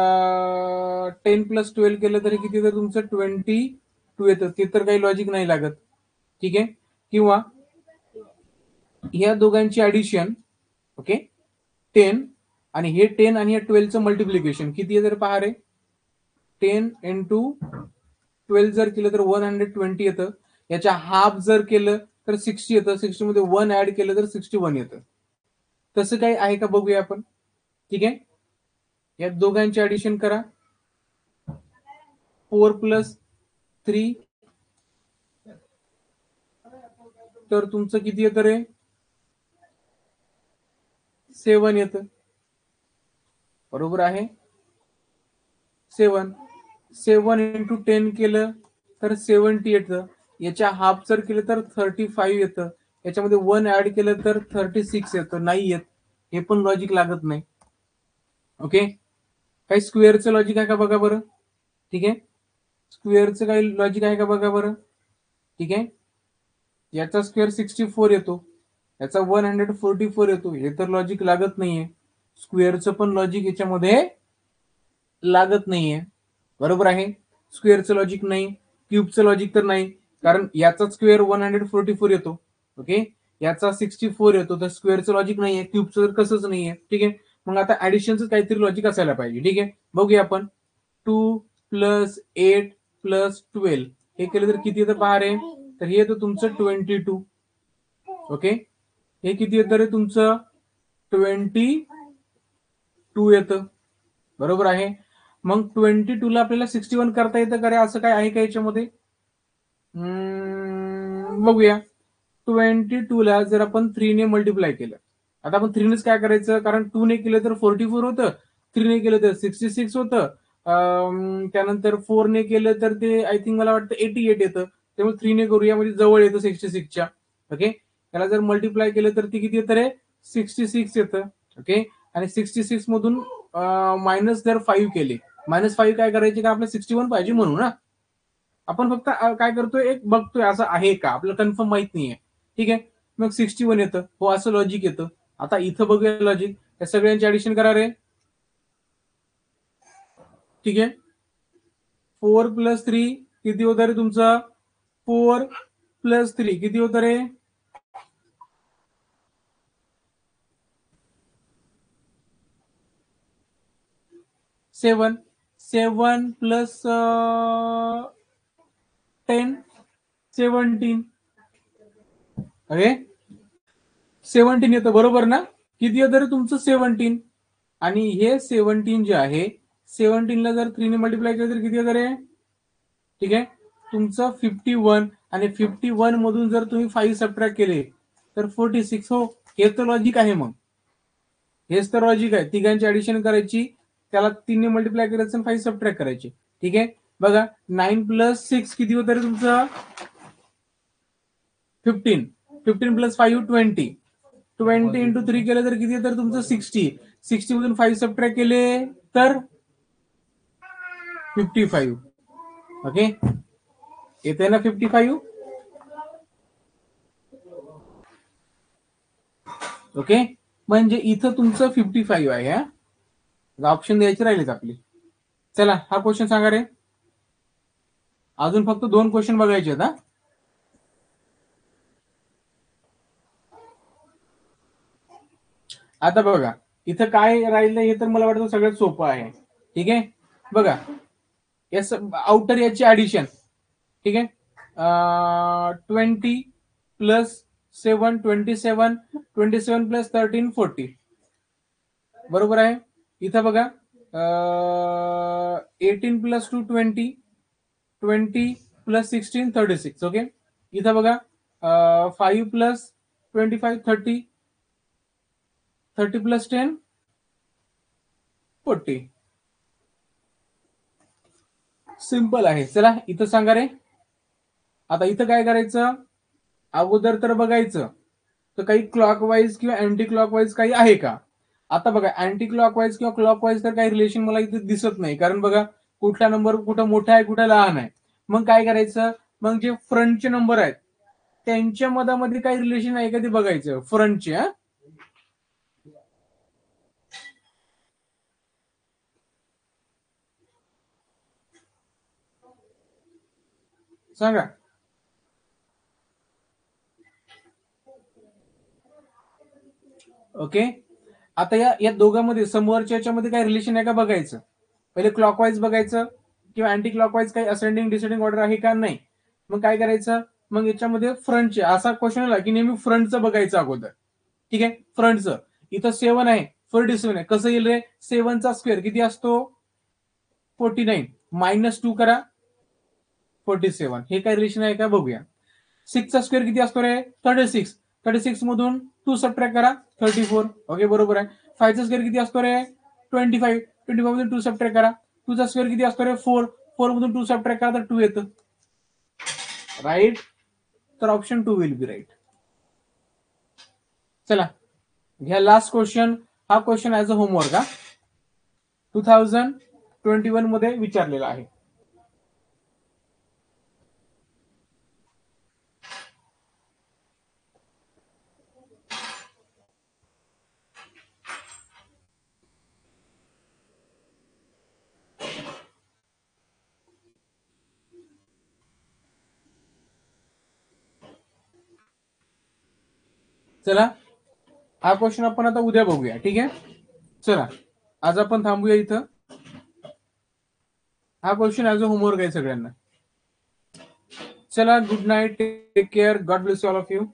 S1: 10 + 12 केलं तरी किती येतं तुमचं, 22 येतं. ते तर काही लॉजिक नाही लागत. ठीक आहे, किंवा ह्या दोघांची ऍडिशन, ओके, 10 आणि हे 10 आणि हे 12चं मल्टिप्लिकेशन किती आहे तर पहा रे. 10 × 12 जर केलं तर 120 येतं. याच्या हाफ जर केलं तर 60 येतं. 60 मध्ये 1 ऍड केलं तर 61 येतं. तसं काही आहे का बघूया आपण. ठीक आहे, या दोघांची ऍडिशन करा. 4 + 3 तर तुमचं किती येतं रे, 7 येतं. बरोबर आहे, 7. 7 × 10 केलं तर 70 येतं. याच्या हाफ जर केलं तर 35 येतं. याच्यामध्ये 1 ऍड केलं तर 36 येतं. नाही येत, हे पण लॉजिक लागत नाही. ओके, काही स्क्वेअरचं लॉजिक आहे का बघा बरं. ठीक आहे, स्क्वेअरचं काही लॉजिक आहे का बघा बरं. ठीक आहे, याचा स्क्वेअर 64 येतो, याचा 144 येतो. हे तर लॉजिक लागत नाहीये. स्क्वेअरचं पण लॉजिक याच्यामध्ये लागत नाहीये. बरोबर आहे, स्क्वेअरचं लॉजिक नाही, क्यूबचं लॉजिक तर नाही, कारण याचा स्क्वेअर 144 येतो. ओके, याचा 64 येतो, तर स्क्वेअरचं लॉजिक नाहीये, क्यूबचं तर कसंच नाहीये. ठीक आहे, मग आता ऍडिशनचं काहीतरी लॉजिक असायला पाहिजे. ठीक आहे, बघूया आपण. 2 + 8 + 12 हे केलं तर किती येतं पहा रे. तर हे येतं तुमचं 22. ओके, हे किती येतं रे तुमचं, 22 येतं. बरोबर आहे, मग 22 ला आपल्याला 61 करता येतं का रे, असं काय आहे का याच्यामध्ये. बघूया. 22 ला जर आपण 3 ने मल्टिप्लाय केलं, आता आपण 3 नेच काय करायचं, कारण 2 ने केलं तर 44 होतं, 3 ने केलं तर 66 होतं, त्यानंतर 4 ने केलं तर ते आय थिंक मला वाटतं 88 येतं. त्यामुळे 3 ने करूया, म्हणजे जवळ येतं 66च्या. ओके, त्याला जर मल्टिप्लाय केलं तर ते किती येतं रे, 66 येतं. ओके, आणि 66 मधून मायनस जर 5 केले, -5 काय करायचे का, आपल्याला 61 पाहिजे म्हणून ना. आपण फक्त काय करतोय, एक बघतोय असं आहे का, आपल्याला कन्फर्म माहित नाहीये. ठीक आहे, मग 61 येतं. हो, असं लॉजिक येतं. आता इथं बघूया लॉजिक. या सगळ्यांची ऍडिशन करा रे. ठीक आहे, 4 + 3 किती होतं रे तुमचं, 4 + 3 किती होतं रे, 7. 7 + 10 17. अरे 17 येतं, बरोबर ना. किती येतं रे तुमचं, 17. आणि हे 17 जे आहे, 17 ला जर 3 ने मल्टिप्लाय केलं तर किती येतं रे. ठीक आहे, तुमचं 51. आणि 51 मधून जर तुम्ही 5 सबट्रॅक्ट केले तर 46. हो, हे तर लॉजिक आहे. मग हेच तर लॉजिक आहे, तिघांची ऍडिशन करायची, त्याला 3 ने मल्टिप्लाय करायचं आणि 5 सबट्रॅक्ट करायचे. ठीक आहे, बघा. 9 + 6 किती होतं रे तुमचं, 15. 15 + 5 20. 20 × 3 केलं तर किती येतं तुमचं, 60. 60 मधून 5 सबट्रॅक्ट केले तर 55. ओके, येते ना 55. ओके, म्हणजे इथं तुमचं 55 आहे. हा, ऑप्शन द्यायचे राहिलेत आपले. चला, हा क्वेश्चन सांगा रे. अजून फक्त 2 क्वेश्चन बघायचे आहेत. हा, आता बघा इथं काय राहिलं, हे तर मला वाटतं सगळ्यात सोपं आहे. ठीक आहे, बघा. यस, आउटर याची ऍडिशन. ठीक आहे, 20 + 7 27, 27 + 13 40. बरोबर आहे. इथं बघा, 18 प्लस 2 20, 20 प्लस 16 36. ओके, इथं बघा 5 प्लस 25 30, 30 प्लस 10 40. सिंपल आहे. चला इथं सांगा रे. आता इथं काय करायचं, अगोदर तर बघायचं तर काही क्लॉकवाईज किंवा अँटी क्लॉकवाईज काही आहे का. आता बघा अँटी क्लॉकवाईज किंवा क्लॉकवाईज तर काही रिलेशन मला इथे दिसत नाही, कारण बघा कुठला नंबर कुठं मोठा आहे कुठं लहान आहे. मग काय करायचं, मग जे फ्रंटचे नंबर आहेत त्यांच्या मधामध्ये काही रिलेशन आहे का ते बघायचं फ्रंटचे. हा सांगा. ओके, आता या दोघांमध्ये समोरच्या याच्यामध्ये काही रिलेशन आहे का बघायचं. पहिले क्लॉकवाईज बघायचं किंवा अँटी क्लॉकवाईज काही असेंडिंग डिसेंडिंग ऑर्डर आहे का नाही. मग काय करायचं, मग याच्यामध्ये फ्रंटचे असा क्वेश्चन आला की नेहमी फ्रंटचं बघायचं अगोदर. ठीक आहे, फ्रंटचं इथं 7 आहे 47 आहे. कसं येईल रे, 7चा स्क्वेअर किती असतो 49, -2 करा 47. हे काय रिलेशन आहे का बघूया. 6चा स्क्वेअर किती असतो रे 36, 36 मधून 2 सबट्रॅक्ट करा 34. ओके बरोबर आहे. 5चा स्क्वेअर किती असतो रे 25, 25 मधून 2 सबट्रॅक्ट करा. 2चा स्क्वेअर किती असतो रे 4, 4 मधून 2 सबट्रॅक्ट करा तर 2 येतं. राईट, तर ऑप्शन 2 विल बी राईट. चला घ्या लास्ट क्वेश्चन. हा क्वेश्चन ऍज अ होमवर्क 2021 मध्ये विचारलेला आहे. चला हा क्वेश्चन आपण आता उद्या बघूया. ठीक आहे, चला आज आपण थांबूया इथं. हा क्वेश्चन ऍज अ होमवर्क आहे सगळ्यांना. चला good night, take care, God bless all of you.